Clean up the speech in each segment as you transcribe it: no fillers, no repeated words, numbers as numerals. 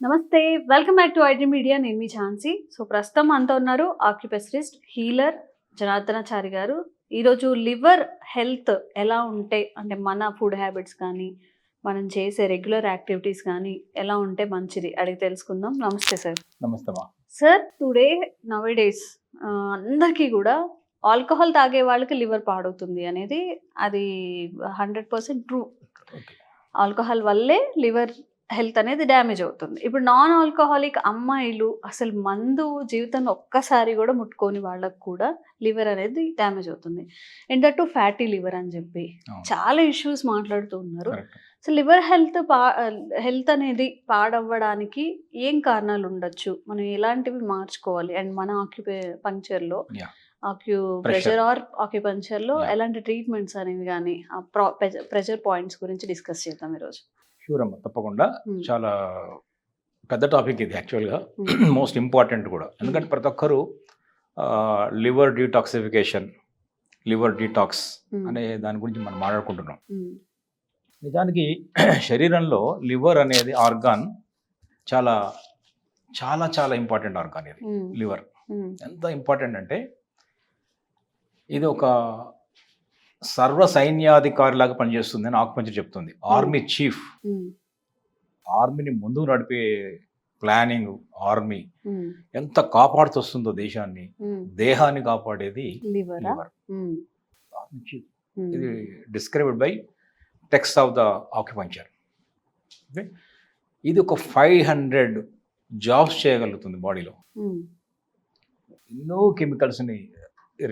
నమస్తే. Welcome back to IT media. నేను మీ Jhansi. So, ప్రస్తుతం మనతో ఉన్నారు ఆక్యుపెసిస్ట్, హీలర్ జనార్దనాచారి గారు. ఈరోజు లివర్ హెల్త్ ఎలా ఉంటే, అంటే మన ఫుడ్ హ్యాబిట్స్ కానీ, మనం చేసే రెగ్యులర్ యాక్టివిటీస్ కానీ ఎలా ఉంటే మంచిది అడిగి తెలుసుకుందాం. నమస్తే సార్. నమస్తే మా. సార్, టుడే నౌడేస్ అందరికీ కూడా ఆల్కహాల్ తాగే వాళ్ళకి లివర్ పాడవుతుంది అనేది అది 100% ట్రూ. ఓకే. ఆల్కహాల్ వల్లే లివర్ హెల్త్ అనేది డ్యామేజ్ అవుతుంది. ఇప్పుడు నాన్ ఆల్కహాలిక్ అమ్మాయిలు అసలు మందు జీవితంలో ఒక్కసారి కూడా ముట్టుకోని వాళ్ళకు కూడా లివర్ అనేది డ్యామేజ్ అవుతుంది. And that to fatty liver అని చెప్పి చాలా ఇష్యూస్ మాట్లాడుతూ ఉన్నారు. సో లివర్ హెల్త్ అనేది పాడవ్వడానికి ఏం కారణాలు ఉండొచ్చు, మనం ఎలాంటివి మార్చుకోవాలి, అండ్ మన పంక్చర్లో ప్రెషర్ ఆర్ ఆక్యుపంచర్లో ఎలాంటి ట్రీట్మెంట్స్ అనేవి కానీ ప్రెషర్ పాయింట్స్ గురించి డిస్కస్ చేద్దాం ఈరోజు. షూర్ అమ్మ, తప్పకుండా. చాలా పెద్ద టాపిక్ ఇది యాక్చువల్గా, మోస్ట్ ఇంపార్టెంట్ కూడా. ఎందుకంటే ప్రతి ఒక్కరు లివర్ డీటాక్సిఫికేషన్, లివర్ డీటాక్స్ అనే దాని గురించి మనం మాట్లాడుకుంటున్నాం. నిజానికి శరీరంలో లివర్ అనేది ఆర్గాన్ చాలా చాలా చాలా ఇంపార్టెంట్ ఆర్గాన్. ఇది లివర్ ఎంత ఇంపార్టెంట్ అంటే ఇది ఒక సర్వ సైన్యాధికారిలాగా పనిచేస్తుంది అని ఆకుపంచర్ చెప్తుంది. ఆర్మీ చీఫ్, ఆర్మీని ముందుకు నడిపే ప్లానింగ్ ఆర్మీ ఎంత కాపాడుతూ వస్తుందో దేశాన్ని, దేహాన్ని కాపాడేది లివర్. Army chief. ఇది described by text of the acupuncture. ఇది ఒక 500 జాబ్స్ చేయగలుగుతుంది బాడీలో. ఎన్నో కెమికల్స్ని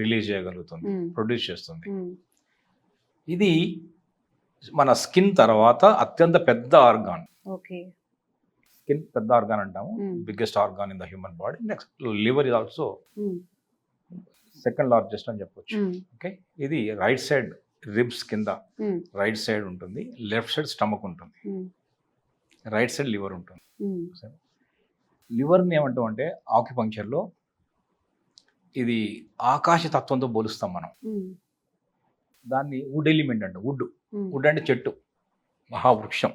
రిలీజ్ చేయగలుగుతుంది, ప్రొడ్యూస్ చేస్తుంది. ఇది మన స్కిన్ తర్వాత అత్యంత పెద్ద ఆర్గాన్. స్కిన్ పెద్ద ఆర్గాన్ అంటాము, biggest organ in the human body. Next liver is also second largest అని చెప్పొచ్చు. ఓకే. ఇది రైట్ సైడ్ రిబ్స్ కింద రైట్ సైడ్ ఉంటుంది, లెఫ్ట్ సైడ్ స్టమక్ ఉంటుంది, రైట్ సైడ్ లివర్ ఉంటుంది. లివర్ని ఏమంటాం అంటే ఆక్యుపంక్చర్లో ఇది ఆకాశ తత్వంతో పోలుస్తాం మనం. దాన్ని వుడ్ ఎలిమెంట్ అంట. వుడ్ అంటే చెట్టు, మహావృక్షం,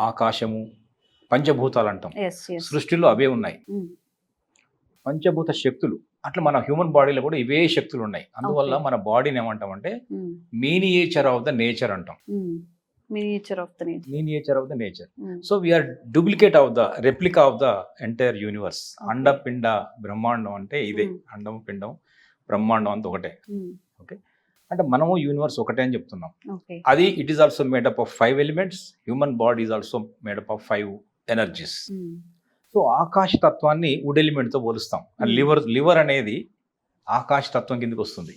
ఆకాశము, పంచభూతాలు అంటాం. సృష్టిలో అవే ఉన్నాయి పంచభూత శక్తులు. అట్లా మన హ్యూమన్ బాడీలో కూడా ఇవే శక్తులు ఉన్నాయి. అందువల్ల మన బాడీని ఏమంటాం అంటే మినియేచర్ ఆఫ్ ద నేచర్ అంటాం. Miniature of the nature. So we are duplicate of the replica of the entire universe. అండపిండ బ్రహ్మాండం అంటే ఇదే. అండం పిండం బ్రహ్మాండం అంతా ఒకటే. ఓకే. అంటే మనము యూనివర్స్ ఒకటే అని చెప్తున్నాం. అది it is also made up of 5 elements. Human body is also made up of 5 energies. So ఆకాశ తత్వాన్ని వుడ్ ఎలిమెంట్తో పోలుస్తాం. లివర్ అనేది ఆకాశ తత్వం కిందకి వస్తుంది.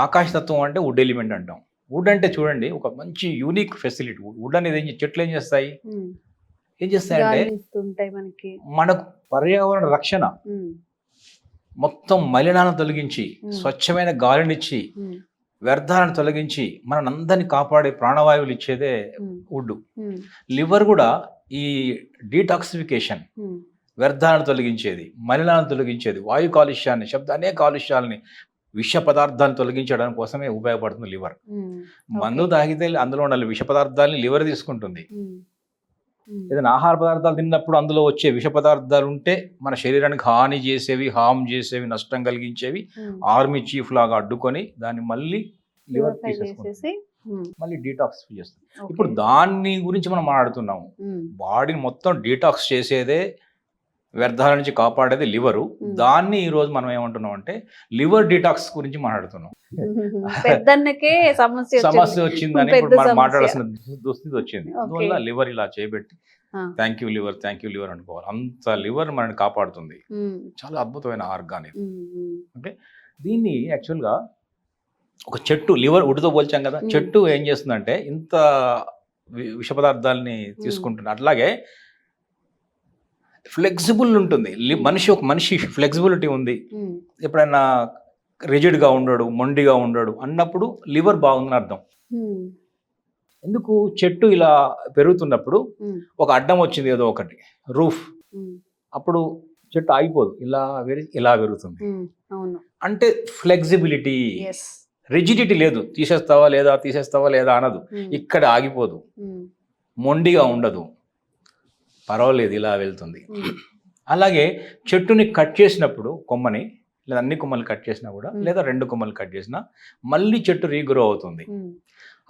ఆకాశ తత్వం అంటే వుడ్ ఎలిమెంట్ అంటాం. వుడ్ అంటే చూడండి ఒక మంచి యూనిక్ ఫెసిలిటీ. వుడ్ అనేది చెట్లు ఏం చేస్తాయి అంటే మనకు పర్యావరణ రక్షణ, మొత్తం మలినాలను తొలగించి స్వచ్ఛమైన గాలినిచ్చి వ్యర్థాలను తొలగించి మనందరినీ కాపాడే ప్రాణవాయువులు ఇచ్చేదే వుడ్. లివర్ కూడా ఈ డీటాక్సిఫికేషన్, వ్యర్థాలను తొలగించేది, మలినాలను తొలగించేది, వాయు కాలుష్యాన్ని, అనేక కాలుష్యాలని, విష పదార్థాలను తొలగించడం కోసమే ఉపయోగపడుతుంది లివర్. మందు తాగితే అందులో ఉండాలి విష పదార్థాలని లివర్ తీసుకుంటుంది. ఏదైనా ఆహార పదార్థాలు తిన్నప్పుడు అందులో వచ్చే విష పదార్థాలు ఉంటే మన శరీరానికి హాని చేసేవి, హామ్ చేసేవి, నష్టం కలిగించేవి ఆర్మీ చీఫ్ లాగా అడ్డుకొని దాన్ని మళ్ళీ లివర్ తీసేసుకుంటుంది, మళ్ళీ డీటాక్స్ చేస్తుంది. ఇప్పుడు దాన్ని గురించి మనం మాట్లాడుతున్నాము. బాడీని మొత్తం డీటాక్స్ చేసేదే, వ్యర్థాల నుంచి కాపాడేది లివరు. దాన్ని ఈ రోజు మనం ఏమంటున్నాం అంటే లివర్ డీటాక్స్ గురించి మాట్లాడుతున్నాం. సమస్య వచ్చిందని ఇప్పుడు మనం మాట్లాడాల్సిన దుస్థితి వచ్చింది. అందువల్ల లివర్ ఇలా చేయబెట్టి థ్యాంక్ యూ లివర్ అనుకోవాలి. అంత లివర్ మనల్ని కాపాడుతుంది. చాలా అద్భుతమైన ఆర్గాన్ ఇది. ఓకే. దీన్ని యాక్చువల్గా ఒక చెట్టు, లివర్ వుడ్తో పోల్చాం కదా, చెట్టు ఏం చేస్తుందంటే ఇంత విష పదార్థాలని తీసుకుంటుంది. అట్లాగే ఫ్లెక్సిబుల్ ఉంటుంది ఒక మనిషి ఫ్లెక్సిబిలిటీ ఉంది. ఎప్పుడైనా రిజిడ్గా ఉండడు, మొండిగా ఉండడు అన్నప్పుడు లివర్ బాగుందని అర్థం. ఎందుకు? చెట్టు ఇలా పెరుగుతున్నప్పుడు ఒక అడ్డం వచ్చింది, ఏదో ఒకటి రూఫ్, అప్పుడు చెట్టు ఆగిపోదు, ఇలా పెరుగుతుంది. అంటే ఫ్లెక్సిబిలిటీ, రిజిడిటీ లేదు. తీసేస్తావా లేదా అనదు. ఇక్కడ ఆగిపోదు, మొండిగా ఉండదు. పర్వాలేదు ఇలా వెళ్తుంది. అలాగే చెట్టుని కట్ చేసినప్పుడు కొమ్మని, లేదా అన్ని కొమ్మలు కట్ చేసినా కూడా, లేదా 2 కొమ్మలు కట్ చేసినా మళ్ళీ చెట్టు రీగ్రో అవుతుంది.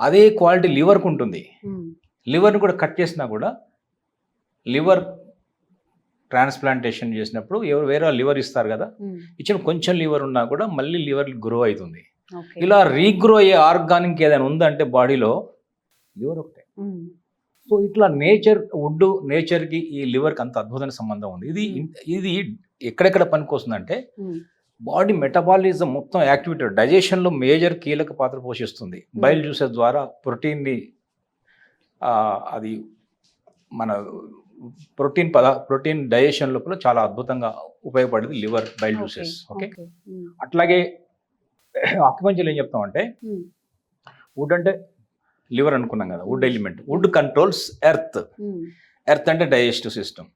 అదే క్వాలిటీ లివర్కి ఉంటుంది. లివర్ని కూడా కట్ చేసినా కూడా, లివర్ ట్రాన్స్ప్లాంటేషన్ చేసినప్పుడు వేరే లివర్ ఇస్తారు కదా, ఇచ్చిన కొంచెం లివర్ ఉన్నా కూడా మళ్ళీ లివర్ గ్రో అవుతుంది. ఇలా రీగ్రో అయ్యే ఆర్గానిక్ ఏదైనా ఉందంటే బాడీలో లివర్ ఒకటే. సో ఇట్లా నేచర్కి ఈ లివర్కి అంత అద్భుతమైన సంబంధం ఉంది. ఇది ఎక్కడెక్కడ పనికొస్తుందంటే బాడీ మెటబాలిజం మొత్తం యాక్టివిటీ, డైజెషన్లో మేజర్ కీలక పాత్ర పోషిస్తుంది. బైల్ జ్యూసెస్ ద్వారా ప్రోటీన్ని, అది మన ప్రోటీన్ డైజెషన్ లోపల చాలా అద్భుతంగా ఉపయోగపడేది లివర్ బైల్ జ్యూసెస్. ఓకే, అట్లాగే ఆక్యుపంచర్లో ఏం చెప్తామంటే, వుడ్ అంటే లివర్ అనుకున్నాం కదా, wood element. Wood controls earth అంటే డైజెస్టివ్ సిస్టమ్.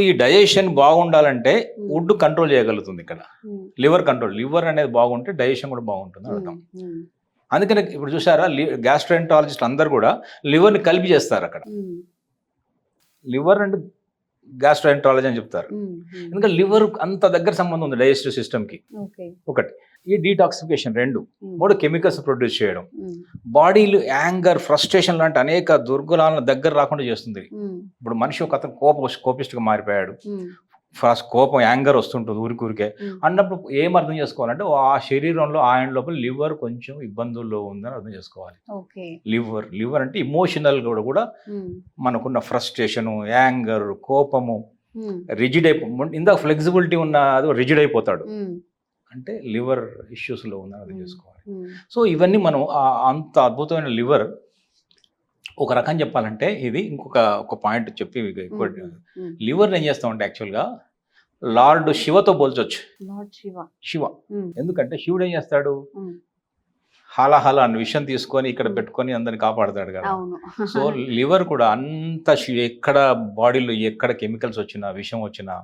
ఈ డైజెషన్ బాగుండాలంటే వుడ్ కంట్రోల్ చేయగలుగుతుంది. ఇక్కడ లివర్ అనేది బాగుంటే డైజెషన్ కూడా బాగుంటుంది అర్థం. అందుకని ఇప్పుడు చూసారా, గ్యాస్ట్రోఎంటాలజిస్ట్ అందరు కూడా లివర్ని కలిపి చేస్తారు. అక్కడ లివర్ అండ్ గ్యాస్ట్రోఎంటాలజీ అని చెప్తారు. ఎందుకంటే లివర్ అంత దగ్గర సంబంధం ఉంది డైజెస్టివ్ సిస్టమ్కి. ఒకటి ఈ డీటాక్సిఫికేషన్, 2 3 కెమికల్స్ ప్రొడ్యూస్ చేయడం, బాడీలో యాంగర్, ఫ్రస్ట్రేషన్ లాంటి అనేక దుర్గుణాలను దగ్గర రాకుండా చేస్తుంది. ఇప్పుడు మనిషి ఒక అతను కోపిస్ట్గా మారిపోయాడు, కోపం యాంగర్ వస్తుంటుంది ఊరికే అన్నప్పుడు ఏం అర్థం చేసుకోవాలంటే, ఆ శరీరంలో ఆయన లోపల లివర్ కొంచెం ఇబ్బందుల్లో ఉందని అర్థం చేసుకోవాలి. లివర్ అంటే ఇమోషనల్ కూడా మనకున్న ఫ్రస్ట్రేషను, యాంగర్, కోపము, రిజిడ్ ఇందాక ఫ్లెక్సిబిలిటీ ఉన్న అది రిజిడ్ అయిపోతాడు అంటే లివర్ ఇష్యూస్లో ఉందని అర్థం చేసుకోవాలి. సో ఇవన్నీ మనం అంత అద్భుతమైన లివర్, ఒక రకం చెప్పాలంటే ఇది ఒక పాయింట్ చెప్పి, లివర్ని ఏం చేస్తామంటే యాక్చువల్గా లార్డ్ శివతో పోల్చొచ్చు. శివ ఎందుకంటే శివుడు ఏం చేస్తాడు, హాలాహాల అన్న విషయం తీసుకొని ఇక్కడ పెట్టుకొని అందరిని కాపాడుతాడు కదా. సో లివర్ కూడా అంత, ఎక్కడ బాడీలో ఎక్కడ కెమికల్స్ వచ్చినా, విషం వచ్చినా,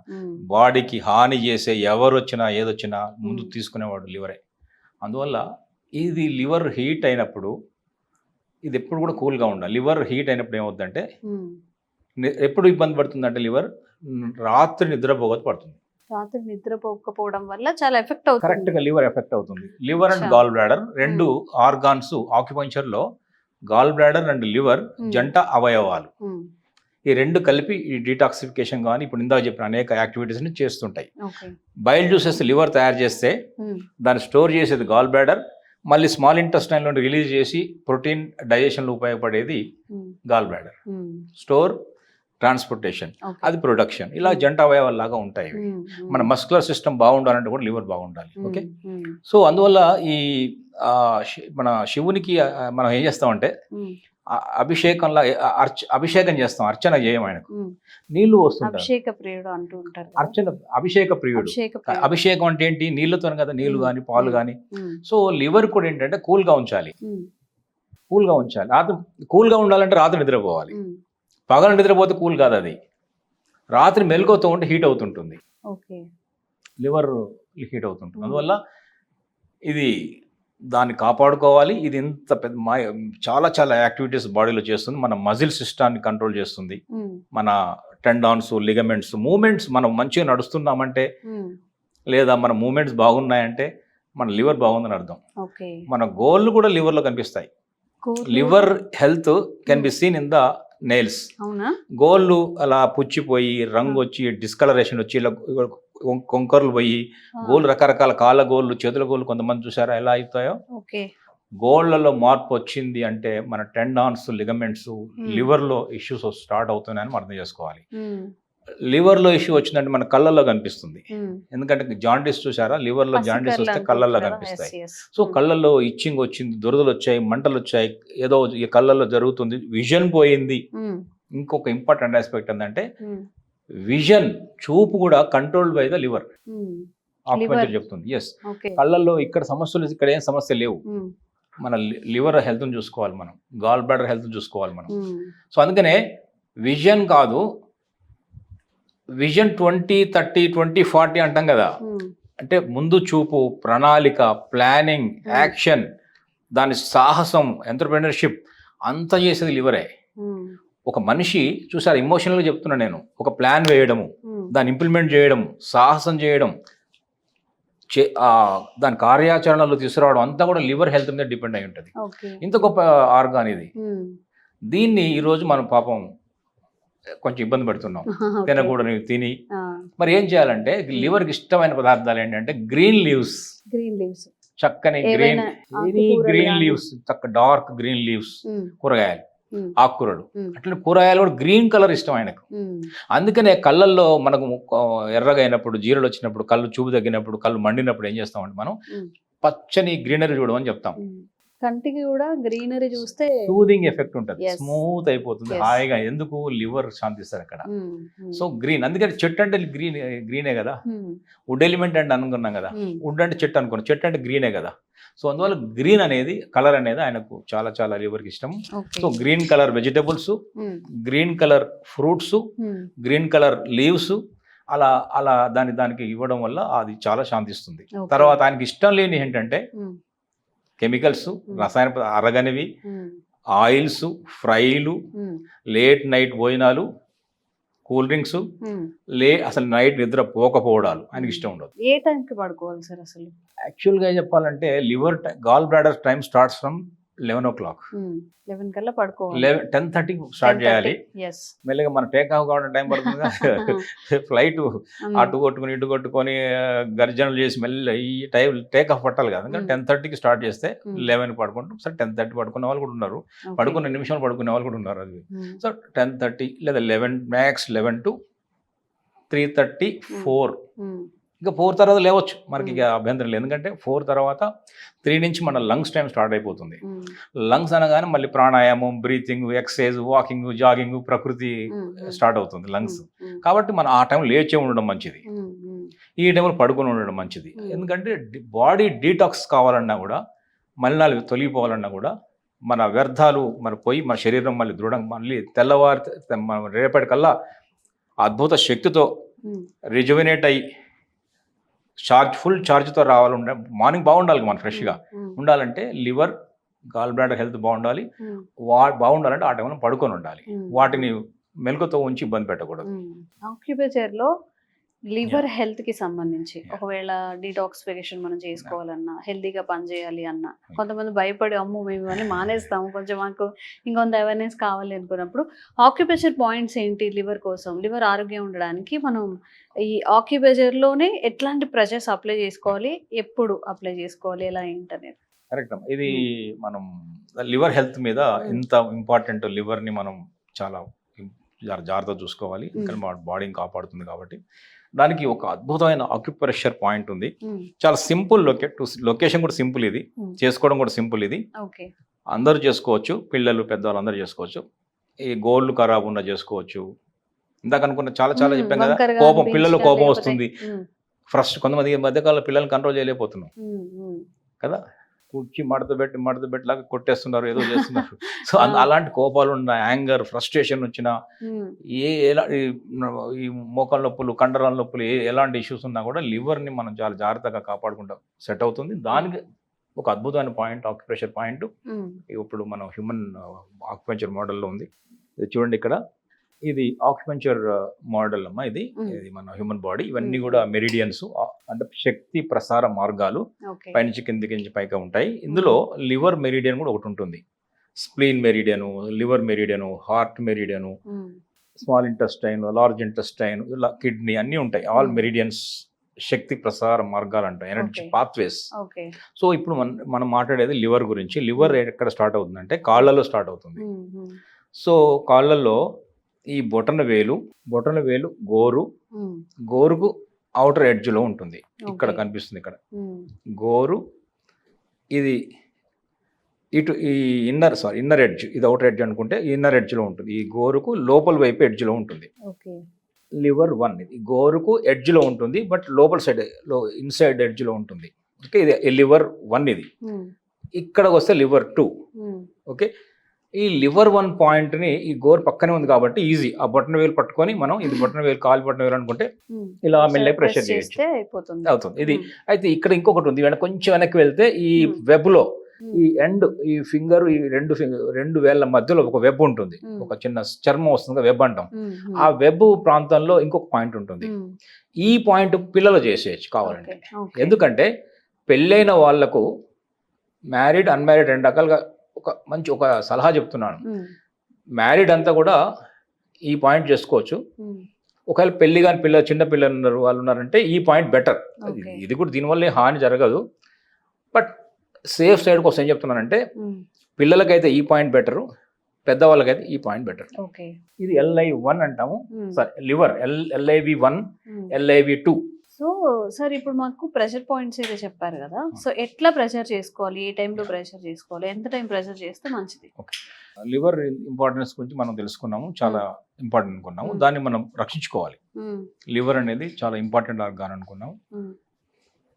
బాడీకి హాని చేసే ఎవరు వచ్చినా ఏదొచ్చినా ముందు తీసుకునేవాడు లివరే. అందువల్ల ఇది లివర్ హీట్ అయినప్పుడు ఇది ఎప్పుడు కూడా కూల్గా ఉండాలి. లివర్ హీట్ అయినప్పుడు ఏమవుతుందంటే, ఎప్పుడు ఇబ్బంది పడుతుందంటే లివర్ రాత్రి నిద్రపోకపోతుంది. రాత్రి నిద్రపోకపోవడం వల్ల చాలా ఎఫెక్ట్ అవుతుంది. కరెక్ట్గా లివర్ ఎఫెక్ట్ అవుతుంది. Liver and gall bladder 2 organs ఆక్యుపంచర్లో, గాల్ బ్లాడర్ అండ్ లివర్ జంట అవయవాలు. ఈ 2 కలిపి ఈ డీటాక్సిఫికేషన్ కానీ ఇప్పుడు ఇందాక చెప్పిన అనేక యాక్టివిటీస్ని చేస్తుంటాయి. బైల్ జ్యూసెస్ లివర్ తయారు చేస్తే దాన్ని స్టోర్ చేసేది గాల్ బ్లాడర్, మళ్ళీ స్మాల్ ఇంటెస్టైన్ లో రిలీజ్ చేసి ప్రోటీన్ డైజెషన్లో ఉపయోగపడేది గాల్ బ్లాడర్. స్టోర్, ట్రాన్స్పోర్టేషన్, అది ప్రొడక్షన్. ఇలా జంట అవయవాల్లాగా ఉంటాయి. మన మస్కులర్ సిస్టమ్ బాగుండాలంటే కూడా లివర్ బాగుండాలి. ఓకే, సో అందువల్ల ఈ మన శివునికి మనం ఏం చేస్తామంటే అభిషేకం చేస్తాం, అర్చన చేయం. ఆయనకు నీళ్లు వస్తుంటారు, అభిషేక ప్రియుడు. అభిషేకం అంటే ఏంటి, నీళ్లతో కదా, నీళ్లు కానీ పాలు కానీ. సో లివర్ కూడా ఏంటంటే కూల్గా ఉంచాలి. రాత్రి కూల్గా ఉండాలంటే రాత్రి నిద్రపోవాలి. పగలు నిద్రపోతే కూల్ కాదు, అది రాత్రి మెలకువతో ఉంటే హీట్ అవుతుంటుంది, లివర్ హీట్ అవుతుంటుంది. అందువల్ల ఇది దాన్ని కాపాడుకోవాలి. ఇది ఇంత పెద్ద చాలా చాలా యాక్టివిటీస్ బాడీలో చేస్తుంది. మన మజిల్ సిస్టాన్ని కంట్రోల్ చేస్తుంది, మన టెండాన్స్, లిగమెంట్స్, మూమెంట్స్. మనం మంచిగా నడుస్తున్నామంటే లేదా మన మూమెంట్స్ బాగున్నాయంటే మన లివర్ బాగుందని అర్థం. మన గోళ్ళు కూడా లివర్లో కనిపిస్తాయి. Liver health can be seen in the nails. గోళ్ళు అలా పుచ్చిపోయి రంగు వచ్చి డిస్కలరేషన్ వచ్చి ఇలా కొంకర్లు పోయి గోళ్ళు, రకరకాల కాళ్ళ గోళ్ళు, చేతుల గోళ్ళు కొంతమంది చూసారా ఎలా అవుతాయో. గోళ్లలో మార్పు వచ్చింది అంటే మన టెండాన్స్, లిగమెంట్స్, లివర్లో ఇష్యూస్ స్టార్ట్ అవుతున్నాయని అర్థం చేసుకోవాలి. లివర్లో ఇష్యూ వచ్చిందంటే మన కళ్ళల్లో కనిపిస్తుంది. ఎందుకంటే జాండీస్ చూసారా, లివర్లో జాండీస్ వస్తే కళ్ళల్లో కనిపిస్తాయి. సో కళ్ళల్లో ఇచ్చింగ్ వచ్చింది, దురదలు వచ్చాయి, మంటలు వచ్చాయి, ఏదో ఈ కళ్ళల్లో జరుగుతుంది, విజన్ పోయింది. ఇంకొక ఇంపార్టెంట్ ఆస్పెక్ట్ ఏంటంటే విజన్, చూపు కూడా controlled by the liver. Acupuncture చెప్తుంది. ఎస్, కళ్ళల్లో ఇక్కడ సమస్యలు, ఇక్కడ ఏం సమస్య లేవు. మన లివర్ హెల్త్ చూసుకోవాలి మనం, గాల్ బ్లాడర్ హెల్త్ చూసుకోవాలి మనం. సో అందుకనే విజన్ కాదు, విజన్ 2030 2040 అంటాం కదా. అంటే ముందు చూపు, ప్రణాళిక, ప్లానింగ్, యాక్షన్, దాని సాహసం, ఎంటర్‌ప్రెన్యూర్‌షిప్ అంతా చేసేది లివరే. ఒక మనిషి చూసారు, ఎమోషనల్గా చెప్తున్నా నేను, ఒక ప్లాన్ వేయడము, దాన్ని ఇంప్లిమెంట్ చేయడం, సాహసం చేయడం, దాని కార్యాచరణలో తీసుకురావడం అంతా కూడా లివర్ హెల్త్ మీద డిపెండ్ అయి ఉంటుంది. ఇంత గొప్ప ఆర్గాన్ ఇది. దీన్ని ఈరోజు మనం పాపం కొంచెం ఇబ్బంది పడుతున్నాం, తినకూడని తిని. మరి ఏం చేయాలంటే లివర్కి ఇష్టమైన పదార్థాలు ఏంటంటే గ్రీన్ లీవ్స్, చక్కని గ్రీన్ లీవ్స్, చక్క డార్క్ గ్రీన్ లీవ్స్, కూరగాయలు, ఆకుకూరలు. అట్లా కూరగాయలు కూడా గ్రీన్ కలర్ ఇష్టం ఆయనకు. అందుకనే కళ్ళల్లో మనకు ఎర్రగా అయినప్పుడు, జీరలు వచ్చినప్పుడు, కళ్ళు చూపు తగ్గినప్పుడు, కళ్ళు మండినప్పుడు ఏం చేస్తామంటే మనం పచ్చని గ్రీనరీ చూడమని చెప్తాం. కంటికి కూడా గ్రీనరీ చూస్తే సూదింగ్ ఎఫెక్ట్ ఉంటుంది, స్మూత్ అయిపోతుంది, హాయిగా. ఎందుకు? లివర్ శాంతిస్తారు అక్కడ. సో గ్రీన్, అందుకని చెట్టు అంటే గ్రీనే కదా. వుడ్ ఎలిమెంట్ అంటే అనుకున్నాం కదా, వుడ్ అంటే చెట్టు అనుకున్నాం, చెట్టు అంటే గ్రీనే కదా. సో అందువల్ల గ్రీన్ అనేది, కలర్ అనేది ఆయనకు చాలా చాలా లివర్కి ఇష్టం. So green colour vegetables, green colour fruits, green colour leaves, అలా అలా దానికి ఇవ్వడం వల్ల అది చాలా శాంతిస్తుంది. తర్వాత ఆయనకి ఇష్టం లేని ఏంటంటే కెమికల్స్, రసాయన అరగనివి, ఆయిల్స్, ఫ్రైలు, లేట్ నైట్ భోజనాలు, కూల్ డ్రింక్స్, అసలు నైట్ నిద్ర పోకపోవడాలు ఆయనకి ఇష్టం ఉండదు. ఏ టైంకి పడుకోవాలి సార్ అసలు? యాక్చువల్గా చెప్పాలంటే liver gall bladder time starts from 11 o'clock. 11 కల్లా పడుకోవాలి. 10:30 స్టార్ట్ చేయాలి. మెల్లగా మన టేక్ ఆఫ్ కావడం టైం పడుతుంది. ఫ్లైట్ అటు కొట్టుకుని ఇటు కొట్టుకొని గర్జనలు చేసి మెల్ల ఈ టైం టేక్ ఆఫ్ పట్టాలి కదా. 10:30కి స్టార్ట్ చేస్తే 11 పడుకుంటాం. సరే 10:30 పడుకునే వాళ్ళు కూడా ఉన్నారు, పడుకున్న నిమిషాలు పడుకునే వాళ్ళు కూడా ఉన్నారు. అది సో 10:30 లేదా 11 మ్యాక్స్ 11 to 3:30, 4. ఇంకా 4 తర్వాత లేవచ్చు, మనకి ఇక అభ్యంతరం లేదు. ఎందుకంటే 4 తర్వాత 3 నుంచి మన లంగ్స్ టైం స్టార్ట్ అయిపోతుంది. లంగ్స్ అనగానే మళ్ళీ ప్రాణాయామం, బ్రీతింగ్, ఎక్సర్సైజ్, వాకింగ్, జాగింగ్, ప్రకృతి స్టార్ట్ అవుతుంది లంగ్స్. కాబట్టి మనం ఆ టైం లేచే ఉండడం మంచిది, ఈ టైంలో పడుకొని ఉండడం మంచిది. ఎందుకంటే బాడీ డీటాక్స్ కావాలన్నా కూడా, మలినాలు తొలగిపోవాలన్నా కూడా, మన వ్యర్థాలు మన పోయి మన శరీరం మళ్ళీ దృఢంగా మళ్ళీ తెల్లవారి రేపటికల్లా అద్భుత శక్తితో రిజువినేట్ అయ్యి ఫుల్ ఛార్జ్తో రావాలి. మార్నింగ్ బాగుండాలి, మనం ఫ్రెష్గా ఉండాలంటే లివర్, గాల్ బ్లాడర్ హెల్త్ బాగుండాలి. బాగుండాలంటే ఆ టైంలో పడుకొని ఉండాలి, వాటిని మెలకుతో ఉంచి ఇబ్బంది పెట్టకూడదు. ఆక్యుపంచర్లో లివర్ హెల్త్కి సంబంధించి ఒకవేళ డీటాక్సిఫికేషన్ మనం చేసుకోవాలన్నా, హెల్తీగా పనిచేయాలి అన్నా, కొంతమంది భయపడి అమ్మో మేము ఇవన్నీ మానేస్తాము, కొంచెం మాకు ఇంకొంత అవేర్నెస్ కావాలి అనుకున్నప్పుడు ఆక్యుపంచర్ పాయింట్స్ ఏంటి లివర్ కోసం? లివర్ ఆరోగ్యం ఉండడానికి మనం ఈ ఆక్యుపంచర్లోనే ఎట్లాంటి ప్రెషర్స్ అప్లై చేసుకోవాలి, ఎప్పుడు అప్లై చేసుకోవాలి, ఎలా ఏంటనేది? కరెక్ట్. ఇది మనం లివర్ హెల్త్ మీద ఎంత ఇంపార్టెంట్, లివర్ని మనం చాలా జాగ్రత్తగా చూసుకోవాలి, ఇంకా మన బాడీని కాపాడుతుంది. కాబట్టి దానికి ఒక అద్భుతమైన ఆక్యుప్రెషర్ పాయింట్ ఉంది. చాలా సింపుల్ లొకేషన్ కూడా సింపుల్, ఇది చేసుకోవడం కూడా సింపుల్. ఇది అందరూ చేసుకోవచ్చు, పిల్లలు పెద్దవాళ్ళు అందరూ చేసుకోవచ్చు. ఈ గోళ్ళు ఖరాబ్ ఉన్న చేసుకోవచ్చు. ఇందాక అనుకున్న చాలా చాలా చెప్పాం కదా, కోపం, పిల్లలు కోపం వస్తుంది, కొంతమంది మధ్యకాలంలో పిల్లల్ని కంట్రోల్ చేయలేకపోతున్నాం కదా, కుర్చీ మడత పెట్టి లాగా కొట్టేస్తున్నారు, ఏదో చేస్తున్నారు. సో అలాంటి కోపాలు ఉన్న, యాంగర్, ఫ్రస్ట్రేషన్ వచ్చిన, ఈ మోకాళ్ళ నొప్పులు, కండరాల నొప్పులు, ఎలాంటి ఇష్యూస్ ఉన్నా కూడా లివర్ని మనం చాలా జాగ్రత్తగా కాపాడుకుంటాం, సెట్ అవుతుంది. దానికి ఒక అద్భుతమైన పాయింట్ ఆక్యుప్రెషర్ పాయింట్ ఇప్పుడు మనం హ్యూమన్ ఆక్యుపంచర్ మోడల్లో ఉంది. ఇది చూడండి, ఇక్కడ ఇది ఆక్యుపంచర్ మోడల్ అమ్మా. ఇది మన హ్యూమన్ బాడీ, ఇవన్నీ కూడా మెరిడియన్స్ అంటే శక్తి ప్రసార మార్గాలు, పైనుంచి కిందికి నుంచి పైగా ఉంటాయి. ఇందులో లివర్ మెరిడియన్ కూడా ఒకటి ఉంటుంది. Spleen meridian, liver meridian, heart meridian, small intestine, large intestine, ఇలా కిడ్నీ అన్నీ ఉంటాయి. ఆల్ మెరిడియన్స్ శక్తి ప్రసార మార్గాలు అంటాయి, ఎనర్జీ పాత్వేస్. సో ఇప్పుడు మనం మాట్లాడేది లివర్ గురించి. లివర్ ఎక్కడ స్టార్ట్ అవుతుందంటే కాళ్ళలో స్టార్ట్ అవుతుంది. సో కాళ్ళల్లో ఈ బొటన వేలు, గోరుకు అవుటర్ ఎడ్జ్లో ఉంటుంది. ఇక్కడ కనిపిస్తుంది, ఇక్కడ గోరు, ఇది ఇటు ఈ ఇన్నర్ ఎడ్జ్, ఇది అవుటర్ ఎడ్జ్ అనుకుంటే ఇన్నర్ ఎడ్జ్లో ఉంటుంది. ఈ గోరుకు లోపల వైపు ఎడ్జ్లో ఉంటుంది. లివర్ 1 ఇది గోరుకు ఎడ్జ్లో ఉంటుంది, బట్ లోపల సైడ్ ఇన్సైడ్ ఎడ్జ్లో ఉంటుంది. ఓకే, ఇది లివర్ 1 ఇది. ఇక్కడికి వస్తే లివర్ 2. ఓకే, ఈ లివర్ 1 పాయింట్ని ఈ గోర్ పక్కనే ఉంది కాబట్టి ఈజీ. ఆ బొటన వేలు పట్టుకొని మనం, ఇది బొటన వేలు, కాలు బొటన వేలు అనుకుంటే ఇలా మెల్లగా ప్రెషర్ చేయొచ్చు, అవుతుంది ఇది. అయితే ఇక్కడ ఇంకొకటి ఉంది, కొంచెం వెనక్కి వెళ్తే ఈ వెబ్లో ఈ ఎండ్ ఈ ఫింగర్ ఈ రెండు వేళ్ల మధ్యలో ఒక వెబ్ ఉంటుంది, ఒక చిన్న చర్మం వస్తుంది వెబ్ అంటాం. ఆ వెబ్ ప్రాంతంలో ఇంకొక పాయింట్ ఉంటుంది. ఈ పాయింట్ పిల్లలు చేసేయచ్చు కావాలంటే. ఎందుకంటే పెళ్ళైన వాళ్లకు మ్యారీడ్ అన్మ్యారీడ్ రెండు రకాలుగా ఒక సలహా చెప్తున్నాను. మ్యారీడ్ అంతా కూడా ఈ పాయింట్ చేసుకోవచ్చు. ఒకవేళ పెళ్లి కాని చిన్న పిల్లలు వాళ్ళు ఉన్నారంటే ఈ పాయింట్ బెటర్. ఇది కూడా దీనివల్ల హాని జరగదు. బట్ సేఫ్ సైడ్ కోసం ఏం చెప్తున్నానంటే పిల్లలకైతే ఈ పాయింట్ బెటర్, పెద్దవాళ్ళకైతే ఈ పాయింట్ బెటర్. ఇది LIV1 అంటాము. Liver LIV1, LIV2. So sir ఇప్పుడు మాకు ప్రెషర్ పాయింట్స్ అయితే చెప్పారు కదా, సో ఎట్లా ప్రెషర్ చేసుకోవాలి, ఏ టైంలో ప్రెషర్ చేసుకోవాలి, ఎంత టైం ప్రెషర్ చేస్తే మంచిది? లివర్ ఇంపార్టెన్స్ గురించి మనం తెలుసుకున్నాము, చాలా ఇంపార్టెంట్ అనుకున్నాము. దాన్ని మనం రక్షించుకోవాలి. లివర్ అనేది చాలా ఇంపార్టెంట్ ఆర్గాన్ అనుకున్నాము.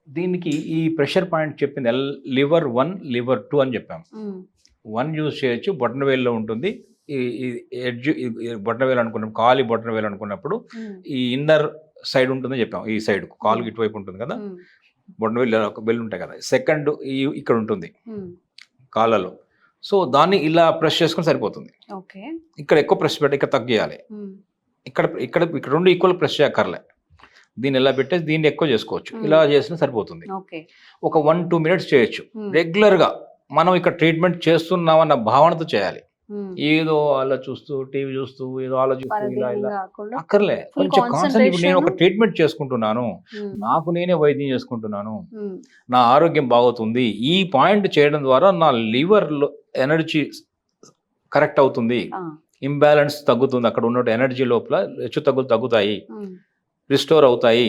దీనికి ఈ ప్రెషర్ పాయింట్ చెప్పింది LIV1, LIV2 అని చెప్పాము. 1 యూజ్ చేయొచ్చు, బొటనవేలులో ఉంటుంది. ఈ ఎడ్జ్ బొటనవేలు అనుకున్నాం, కాలి బొటనవేలు అనుకున్నప్పుడు ఈ ఇన్నర్ సైడ్ ఉంటుందని చెప్పాము. ఈ సైడ్ కాలు ఇటువైపు ఉంటుంది కదా, బొటనవేలు వెళ్ళు ఉంటాయి కదా. సెకండ్ ఇక్కడ ఉంటుంది కాళ్ళలో. సో దాన్ని ఇలా ప్రెస్ చేసుకుని సరిపోతుంది. ఇక్కడ ఎక్కువ ప్రెస్ పెట్టి ఇక్కడ తగ్గియాలి. ఇక్కడ ఇక్కడ ఇక్కడ రెండు ఈక్వల్ ప్రెస్ చేయక్కర్లే. దీన్ని ఇలా పెట్టేసి దీన్ని ఎక్కువ చేసుకోవచ్చు. ఇలా చేసినా సరిపోతుంది. ఒక 1-2 మినిట్స్ చేయొచ్చు. రెగ్యులర్గా మనం ఇక్కడ ట్రీట్మెంట్ చేస్తున్నామన్న భావనతో చేయాలి. ఏదో అలా చూస్తూ టీవీ చూస్తూ ఏదో ఆలోచిస్తూ ఇలా ఇలా అక్కర్లే. కొంచెం కాన్సన్ట్రేట్. నేను ఒక ట్రీట్మెంట్ చేసుకుంటున్నాను, నాకు నేనే వైద్యం చేసుకుంటున్నాను, నా ఆరోగ్యం బాగుతుంది. ఈ పాయింట్ చేయడం ద్వారా నా లివర్ లో ఎనర్జీ కరెక్ట్ అవుతుంది, ఇంబ్యాలెన్స్ తగ్గుతుంది, అక్కడ ఉన్న ఎనర్జీ లోపల హెచ్చు తగ్గుతాయి, రిస్టోర్ అవుతాయి,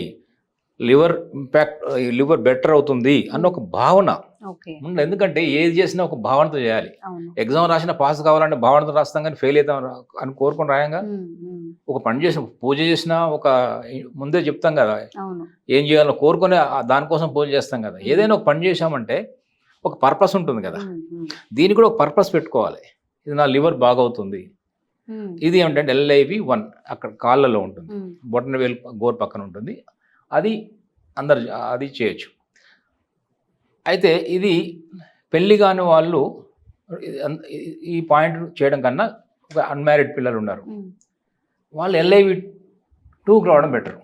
లివర్ బెటర్ అవుతుంది అన్న ఒక భావన. ఎందుకంటే ఏది చేసినా ఒక భావనతో చేయాలి. ఎగ్జామ్ రాసినా పాస్ కావాలంటే భావనతో రాస్తాం, కానీ ఫెయిల్ అవుతాం అని కోరుకొని రాయంగా. ఒక పని చేసిన పూజ చేసినా ఒక ముందే చెప్తాం కదా ఏం చేయాలో కోరుకొని దానికోసం పూజ చేస్తాం కదా. ఏదైనా ఒక పని చేసామంటే ఒక పర్పస్ ఉంటుంది కదా, దీనికి కూడా ఒక పర్పస్ పెట్టుకోవాలి. ఇది నా లివర్ బాగవుతుంది. ఇది ఏమిటంటే LIV1 అక్కడ కాళ్ళలో ఉంటుంది, బొటనవేలు గోరు పక్కన ఉంటుంది. అది చేయొచ్చు. అయితే ఇది పెళ్లి కాని వాళ్ళు ఈ పాయింట్ చేయడం కన్నా ఒక అన్మ్యారీడ్ పిల్లలు ఉన్నారు, వాళ్ళు LIV2కి రావడం బెటర్.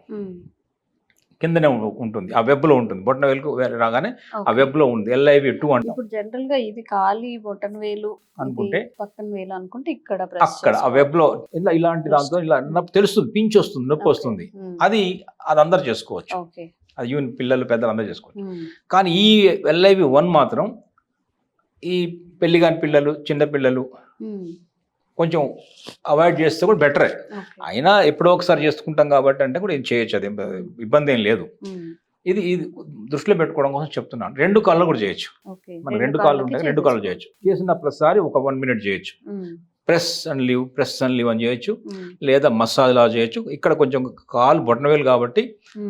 కిందనే ఉంటుంది, ఆ వెబ్లో ఉంటుంది. బొటనవేలుకు రాగానే ఆ వెబ్లో ఉంది LIV2 అంటే. ఇప్పుడు జనరల్ గా ఇది కాలి బొటనవేలు అనుకుంటే పక్కన వేలు అనుకుంటే ఇక్కడ అక్కడ ఆ వెబ్లో ఇలాంటి దాంతో ఇలా తెలుస్తుంది, పించి వస్తుంది, నొప్పి వస్తుంది. అది అందరు చేసుకోవచ్చు. అది ఈవెన్ పిల్లలు పెద్దలు అందరూ చేసుకోవచ్చు. కానీ ఈ LIV1 మాత్రం ఈ పెళ్లి కాని పిల్లలు, చిన్న పిల్లలు కొంచెం అవాయిడ్ చేస్తే కూడా బెటరే. అయినా ఎప్పుడో ఒకసారి చేసుకుంటాం కాబట్టి అంటే కూడా ఏం చేయొచ్చు, అది ఇబ్బంది ఏం లేదు. ఇది దృష్టిలో పెట్టుకోవడం కోసం చెప్తున్నాను. 2 కాళ్ళు కూడా చేయొచ్చు. మన 2 కాళ్ళు ఉంటాయి, 2 కాళ్ళు చేయొచ్చు. చేసిన ప్రతిసారి ఒక 1 మినిట్ చేయొచ్చు. ప్రెస్ అండ్ లీవ్ అని చేయొచ్చు, లేదా మసాజ్ లా చేయొచ్చు. ఇక్కడ కొంచెం కాలు బొటనవేలు కాబట్టి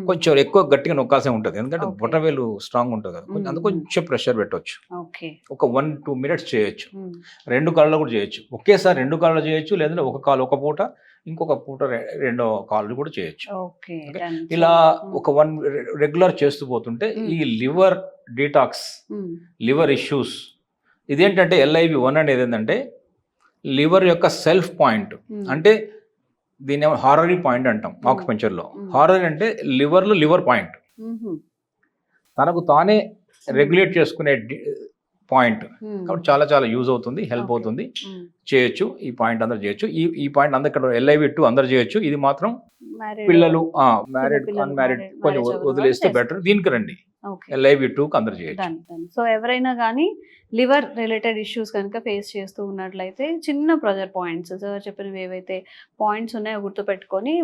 కొంచెం ఎక్కువ గట్టిగా నొక్కాల్సి ఉంటుంది, ఎందుకంటే బొటనవేలు స్ట్రాంగ్ ఉంటుంది కదా, అందుకు కొంచెం ప్రెషర్ పెట్టవచ్చు. ఒక 1-2 మినిట్స్ చేయొచ్చు. 2 కాళ్ళు కూడా చేయొచ్చు. ఒకేసారి 2 కాళ్ళు చేయొచ్చు, లేదంటే ఒక కాలు ఒక పూట, ఇంకొక పూట రెండో కాళ్ళు కూడా చేయొచ్చు. ఇలా ఒక రెగ్యులర్ చేస్తూ పోతుంటే ఈ లివర్ డీటాక్స్, లివర్ ఇష్యూస్, ఇదేంటంటే LIV1 అనేది ఏంటంటే లివర్ యొక్క సెల్ఫ్ పాయింట్. అంటే దీన్ని హారరీ పాయింట్ అంటాం ఆక్యుపంచర్లో. హారరీ అంటే లివర్ పాయింట్, తనకు తానే రెగ్యులేట్ చేసుకునే పాయింట్. కాబట్టి చాలా చాలా యూజ్ అవుతుంది, హెల్ప్ అవుతుంది, చేయొచ్చు. ఈ పాయింట్ అందరు చేయొచ్చు. ఈ పాయింట్ అందరు ఇక్కడ LIV2 అందరు చేయొచ్చు. ఇది మాత్రం పిల్లలు, మ్యారీడ్ అన్మ్యారీడ్ కొంచెం వదిలేస్తే బెటర్. దీనికి రండి, LIV2కి అందరు చేయొచ్చు. సో ఎవరైనా కానీ లివర్ రిలేటెడ్ ఇష్యూస్ కనుక ఫేస్ చేస్తూ ఉన్నట్లయితే చిన్న ప్రెజర్ పాయింట్స్, సార్ చెప్పినవి ఏవైతే పాయింట్స్ ఉన్నాయో గుర్తుపెట్టుకొని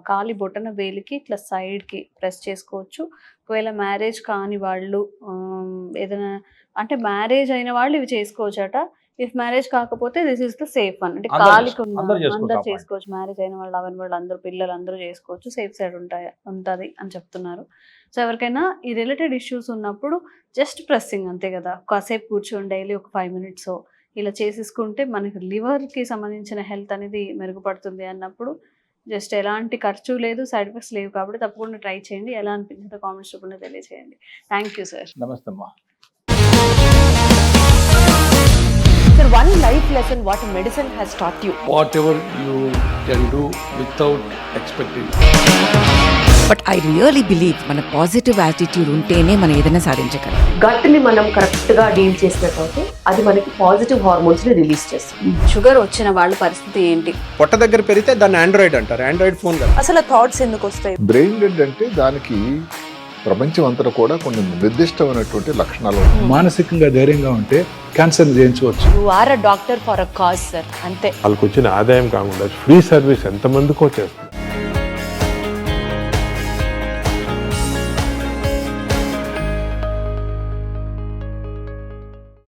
కాలి బొటన వేలికి ఇట్లా సైడ్కి ప్రెస్ చేసుకోవచ్చు. ఒకవేళ మ్యారేజ్ కాని వాళ్ళు, ఏదైనా అంటే మ్యారేజ్ అయిన వాళ్ళు ఇవి చేసుకోవచ్చట. ఇఫ్ మ్యారేజ్ కాకపోతే this is the safe one. అంటే కాలికి అందరూ చేసుకోవచ్చు, మ్యారేజ్ అయిన వాళ్ళు, అవని వాళ్ళు, అందరూ పిల్లలు అందరూ చేసుకోవచ్చు, సేఫ్ సైడ్ ఉంటుంది అని చెప్తున్నారు. సో ఎవరికైనా ఈ రిలేటెడ్ ఇష్యూస్ ఉన్నప్పుడు జస్ట్ ప్రెస్సింగ్ అంతే కదా, కాసేపు కూర్చొని డైలీ ఒక 5 మినిట్స్ ఇలా చేసేసుకుంటే మనకి లివర్కి సంబంధించిన హెల్త్ అనేది మెరుగుపడుతుంది అన్నప్పుడు జస్ట్ ఎలాంటి ఖర్చు లేదు, సైడ్ ఎఫెక్ట్స్ లేవు. కాబట్టి తప్పకుండా ట్రై చేయండి. ఎలా అనిపించిందో కామెంట్స్ రూపంలో తెలియజేయండి. Thank you sir. నమస్తే అమ్మా. one life lesson what medicine has taught you. whatever you can do without expecting. But I really believe మన పాజిటివ్ యాటిట్యూడ్ ఉంటేనే మనం ఏదైనా సాధించగలం. గట్ని మనం కరెక్ట్ గా డీల్ చేసినట్లయితే అది మనకి పాజిటివ్ హార్మోన్స్ ని రిలీజ్ చేస్తుంది. షుగర్ వచ్చిన వాళ్ళ పరిస్థితి ఏంటి? పొట్ట దగ్గర పెరిగితే దాన్ని ఆండ్రాయిడ్ అంటారు, ఆండ్రాయిడ్ ఫోన్ కదా. అసలు థాట్స్ ఎందుకు వస్తాయి? బ్రెయిన్ డెడ్ అంటే దానికి ప్రపంచం అంతా కూడా కొన్ని నిర్దిష్టమైనటువంటి లక్షణాలు ఉన్నాయి. మానసికంగా ధైర్యంగా ఉంటే క్యాన్సర్ జయించవచ్చు. You are a doctor for a cause sir, అంతే. వాళ్ళకి వచ్చిన ఆదాయం కాకుండా ఫ్రీ సర్వీస్ ఎంతమందికో చేస్తారు.